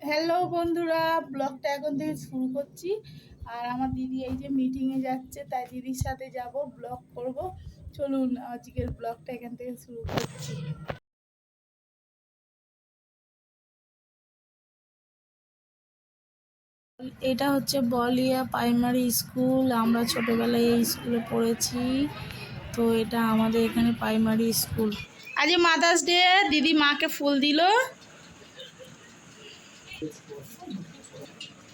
Hello বন্ধুরা, ব্লগটা এখন থেকে শুরু করছি। আর আমার দিদি এই যে মিটিংয়ে যাচ্ছে, তাই দিদির সাথে যাব, ব্লগ করব। চলুন আজকের ব্লগটা এখান থেকে শুরু করছি। এটা হচ্ছে বলিয়া প্রাইমারি স্কুল। আমরা ছোটবেলায় এই স্কুলে পড়েছি, তো এটা আমাদের এখানে প্রাইমারি স্কুল। আজ মাদার্স ডে, দিদি মাকে ফুল দিল।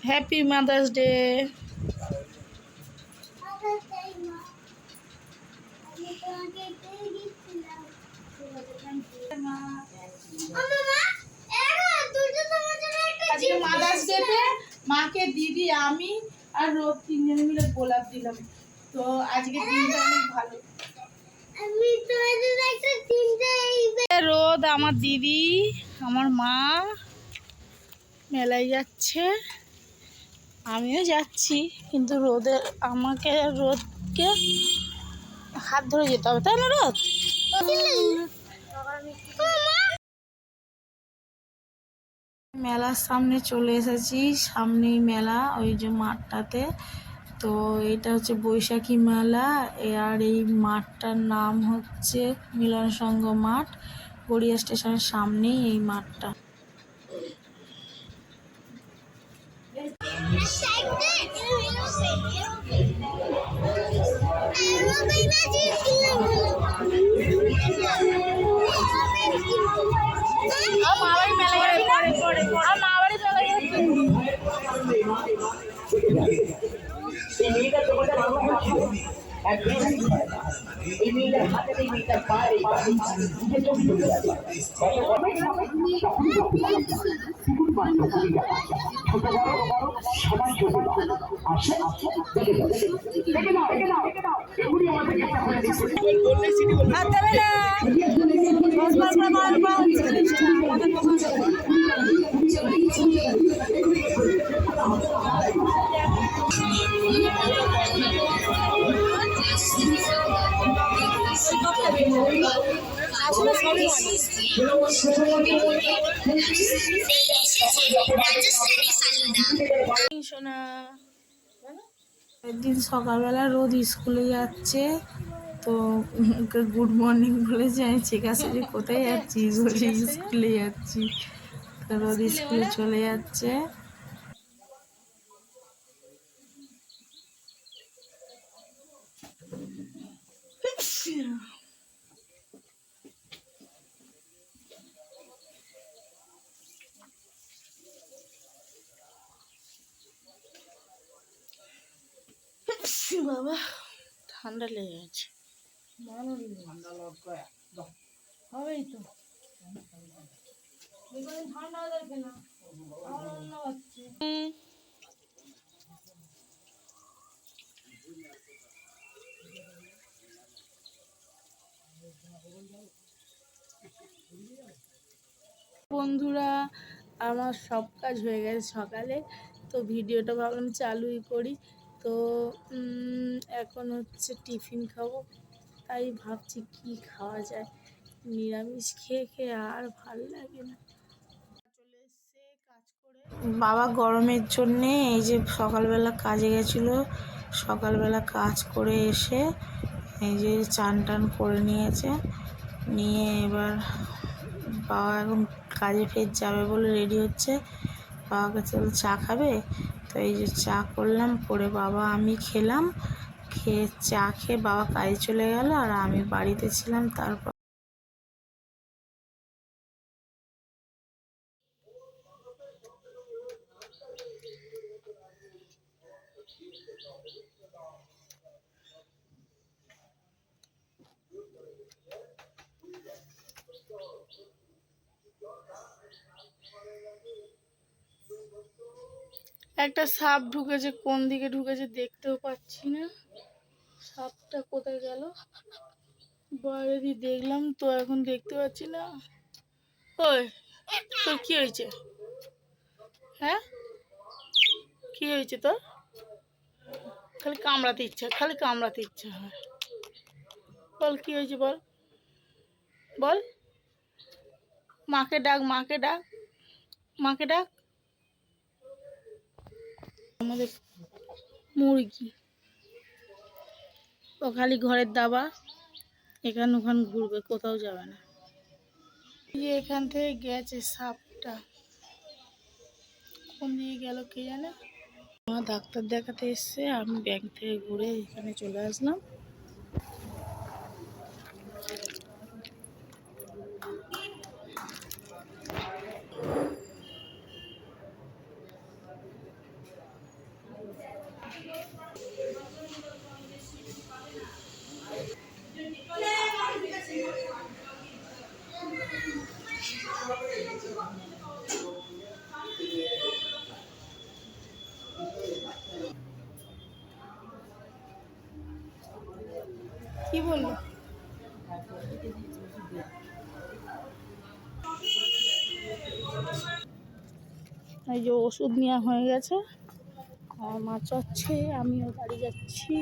Happy mother's day. আজকে মাদার্স ডেতে মাকে দিদি আমি আর রোদ তিনজনে মিলে গোলাপ দিলাম। তো আজকে দিনটা অনেক ভালো। রোদ, আমার দিদি, আমার মা মেলায় যাচ্ছে, আমিও যাচ্ছি, কিন্তু রোদকে হাত ধরে যেতে হবে, তাই না রোদ? মেলার সামনে চলে এসেছি, সামনেই মেলা, ওই যে মাঠটাতে। তো এটা হচ্ছে বৈশাখী মেলা। আর এই মাঠটার নাম হচ্ছে মিলন সংঘ মাঠ। গড়িয়া স্টেশনের সামনেই এই মাঠটা। একদিন সকালবেলা রোদ স্কুলে যাচ্ছে, তো ওকে গুড মর্নিং বলে যায়, ঠিক আছে যে কোথায় যাচ্ছিস? বলে স্কুলে যাচ্ছি। তো রোদ স্কুলে চলে যাচ্ছে। বাবা ঠান্ডা লেগে গেছে। হবেই তো, ঠান্ডা দেখে না। বন্ধুরা, আমার সব কাজ হয়ে গেছে সকালে, তো ভিডিওটা ভাবলাম চালুই করি। তো এখন হচ্ছে টিফিন খাবো, তাই ভাবছি কি খাওয়া যায়। নিরামিষ খেয়ে খেয়ে আর ভালো লাগে না। চলে এসছে কাজ করে বাবা গরমের জন্যে, এই যে সকালবেলা কাজে গেছিলো, সকালবেলা কাজ করে এসে এই যে চান টান করে নিয়েছে, নিয়ে এবার বাবা এখন কাজে ফের যাবে বলে রেডি হচ্ছে। বাবাকে চল চা খাবে, তো এই যে চা করলাম, করে বাবা আমি খেলাম, খেয়ে চা খেয়ে বাবা কাজে চলে গেল, আর আমি বাড়িতে ছিলাম। তারপর একটা সাপ ঢুকেছে, কোন দিকে ঢুকেছে দেখতেও পাচ্ছি না। সাপটা কোথায় গেল? বাইরে দিয়ে দেখলাম তো, এখন দেখতে পাচ্ছি না। ওই তোর কি হয়েছে? হ্যাঁ, কি হয়েছে তোর? খালি কামড়াতে ইচ্ছা হয়। বল কি হয়েছে, বল বল। মাকে ডাক, মাকে ডাক, মাকে ডাক। আমাদের মুরগি ও খালি ঘরের দাবা, এখান ওখান ঘুরবে, কোথাও যাবে না। এখান থেকে গেছে সাপটা, কোন দিকে গেল কে জানে। আমার ডাক্তার দেখাতে এসছে, আমি ব্যাংক থেকে ঘুরে এখানে চলে আসলাম। কি বললো? এই যে ওষুধ নেওয়া হয়ে গেছে, আর মা চাচ্ছে, আমিও বাড়ি যাচ্ছি।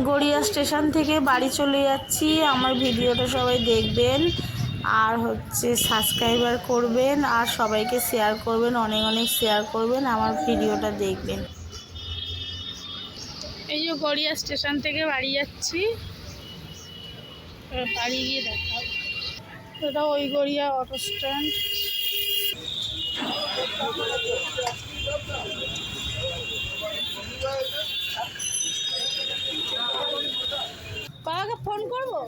গড়িয়া স্টেশন থেকে বাড়ি চলে যাচ্ছি। আমার ভিডিওটা সবাই দেখবেন, আর হচ্ছে সাবস্ক্রাইবার করবেন, আর সবাইকে শেয়ার করবেন, অনেক অনেক শেয়ার করবেন, আমার ভিডিওটা দেখবেন। এই যে গড়িয়া স্টেশন থেকে বাড়ি যাচ্ছি, বাড়ি গিয়ে দেখা হবে। এটা ওই গড়িয়া অটো স্ট্যান্ড। বাবাকে ফোন করবো।